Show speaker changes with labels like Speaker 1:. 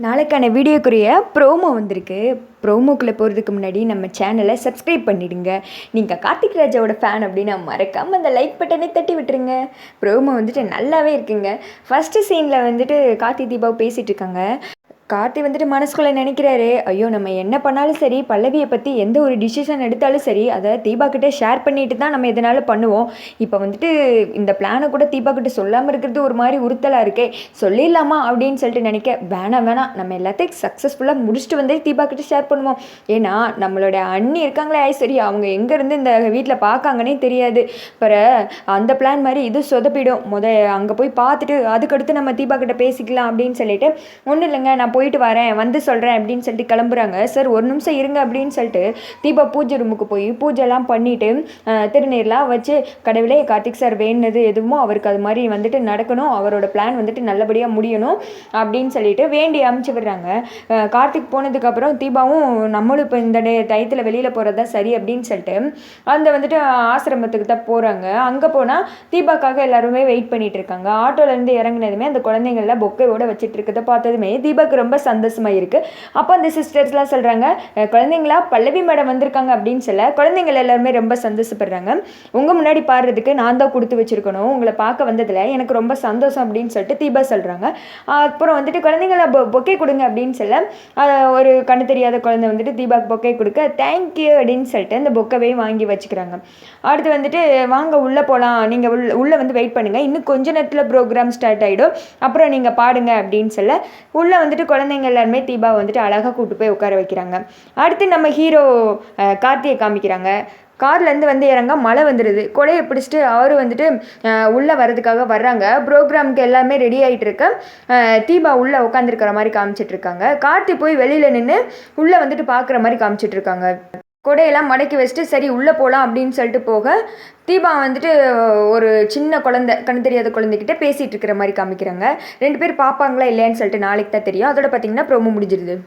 Speaker 1: நாளைக்கான வீடியோக்குரிய ப்ரோமோ வந்திருக்கு. ப்ரோமோக்குள்ளே போகிறதுக்கு முன்னாடி நம்ம சேனலை சப்ஸ்கிரைப் பண்ணிவிடுங்க. நீங்கள் கார்த்திக் ராஜாவோட ஃபேன் அப்படின்னா மறக்காமல் அந்த லைக் பட்டனை தட்டி விட்டுருங்க. ப்ரோமோ வந்துட்டு நல்லாவே இருக்குங்க. ஃபஸ்ட்டு சீனில் வந்துட்டு கார்த்தி தீபாவும் பேசிகிட்டு இருக்காங்க. கார்த்தி வந்துட்டு மனசுக்குள்ளே நினைக்கிறாரு, ஐயோ நம்ம என்ன பண்ணாலும் சரி, பல்லவியை பற்றி எந்த ஒரு டிசிஷன் எடுத்தாலும் சரி, அதை தீபாக்கிட்ட ஷேர் பண்ணிட்டு தான் நம்ம எதனாலும் பண்ணுவோம். இப்போ வந்துட்டு இந்த பிளானை கூட தீபாக்கிட்ட சொல்லாமல் இருக்கிறது ஒரு மாதிரி உறுத்தலாக இருக்கே, சொல்லிடலாமா அப்படின்னு சொல்லிட்டு நினைக்க, வேணாம் நம்ம எல்லாத்தையும் சக்ஸஸ்ஃபுல்லாக முடிச்சுட்டு வந்து தீபாக்கிட்ட ஷேர் பண்ணுவோம். ஏன்னா நம்மளோட அண்ணி இருக்காங்களே ஐஸ்வர்யா, அவங்க எங்கேருந்து இந்த வீட்டில் பார்க்காங்கன்னே தெரியாது. அந்த பிளான் மாதிரி இது சொதப்பிடும். அங்கே போய் பார்த்துட்டு அதுக்கடுத்து நம்ம தீபாக்கிட்ட பேசிக்கலாம் அப்படின்னு சொல்லிட்டு, ஒன்றும் இல்லைங்க நான் போயிட்டு வரேன் வந்து சொல்கிறேன் அப்படின்னு சொல்லிட்டு கிளம்புறாங்க. சார் ஒரு நிமிஷம் இருங்க அப்படின்னு சொல்லிட்டு தீபா பூஜை ரூமுக்கு போய் பூஜைலாம் பண்ணிவிட்டு திருநீர்லாம் வச்சு, கடவுளே கார்த்திக் சார் வேணுனது எதுவுமோ அவருக்கு அது மாதிரி வந்துட்டு நடக்கணும், அவரோட பிளான் வந்துட்டு நல்லபடியாக முடியணும் அப்படின்னு சொல்லிட்டு வேண்டி அமுச்சு விடுறாங்க. கார்த்திக் போனதுக்கப்புறம் தீபாவும் நம்மளும் இப்போ இந்த டயத்தில் வெளியில் போகிறது தான் சரி அப்படின்னு சொல்லிட்டு அந்த வந்துட்டு ஆசிரமத்துக்கு தான் போகிறாங்க. அங்கே போனால் தீபாக்காக எல்லாருமே வெயிட் பண்ணிட்டு இருக்காங்க. ஆட்டோலேருந்து இறங்கினதுமே அந்த குழந்தைங்கள பொக்கையோட வச்சுட்டு இருக்கிறத பார்த்ததுமே தீபாக்கு ரொம்ப சந்தோஷமாக இருக்குது. அப்போ அந்த சிஸ்டர்ஸ்லாம் சொல்கிறாங்க, குழந்தைங்களா பல்லவி மேடம் வந்திருக்காங்க அப்படின்னு சொல்ல குழந்தைங்கள் எல்லாருமே ரொம்ப சந்தோஷப்படுறாங்க. உங்கள் முன்னாடி பாடுறதுக்கு நான் தான் கொடுத்து வச்சுருக்கணும், உங்களை பார்க்க வந்ததில் எனக்கு ரொம்ப சந்தோஷம் அப்படின்னு சொல்லிட்டு தீபா சொல்கிறாங்க. அப்புறம் வந்துட்டு குழந்தைங்கள பொக்கே கொடுங்க அப்படின்னு சொல்ல ஒரு கண்ணு தெரியாத குழந்தை வந்துட்டு தீபாக்கு பொக்கே கொடுக்க தேங்க்யூ அப்படின்னு சொல்லிட்டு அந்த பொக்கவே வாங்கி வச்சுக்கிறாங்க. அடுத்து வந்துட்டு வாங்க உள்ளே போகலாம், நீங்கள் உள்ளே வந்து வெயிட் பண்ணுங்கள், இன்னும் கொஞ்ச நேரத்தில் ப்ரோக்ராம் ஸ்டார்ட் ஆகிடும், அப்புறம் நீங்கள் பாடுங்க அப்படின்னு சொல்ல உள்ளே வந்துட்டு குழந்தைங்க எல்லாருமே தீபா வந்துட்டு அழகாக கூட்டு போய் உட்கார வைக்கிறாங்க. அடுத்து நம்ம ஹீரோ கார்த்தியை காமிக்கிறாங்க. கார்லேருந்து வந்து இறங்க மழை வந்துடுது. கொடையை பிடிச்சிட்டு அவர் வந்துட்டு உள்ளே வர்றதுக்காக வர்றாங்க. ப்ரோக்ராமுக்கு எல்லாமே ரெடி ஆகிட்டு இருக்க தீபா உள்ளே உட்காந்துருக்கிற மாதிரி காமிச்சிட்ருக்காங்க. கார்த்தி போய் வெளியில் நின்று உள்ளே வந்துட்டு பார்க்குற மாதிரி காமிச்சிட்ருக்காங்க. கொடையெல்லாம் மடக்கி வச்சுட்டு சரி உள்ளே போகலாம் அப்படின்னு சொல்லிட்டு போக தீபா வந்துட்டு ஒரு சின்ன குழந்தை, கண் தெரியாத குழந்தைகிட்ட பேசிகிட்டு இருக்கிற மாதிரி காமிக்கிறாங்க. 2 பேர் பார்ப்பாங்களா இல்லையான்னு சொல்லிட்டு நாளைக்கு தான் தெரியும். அதோட பார்த்தீங்கன்னா ப்ரோமோ முடிஞ்சிருது.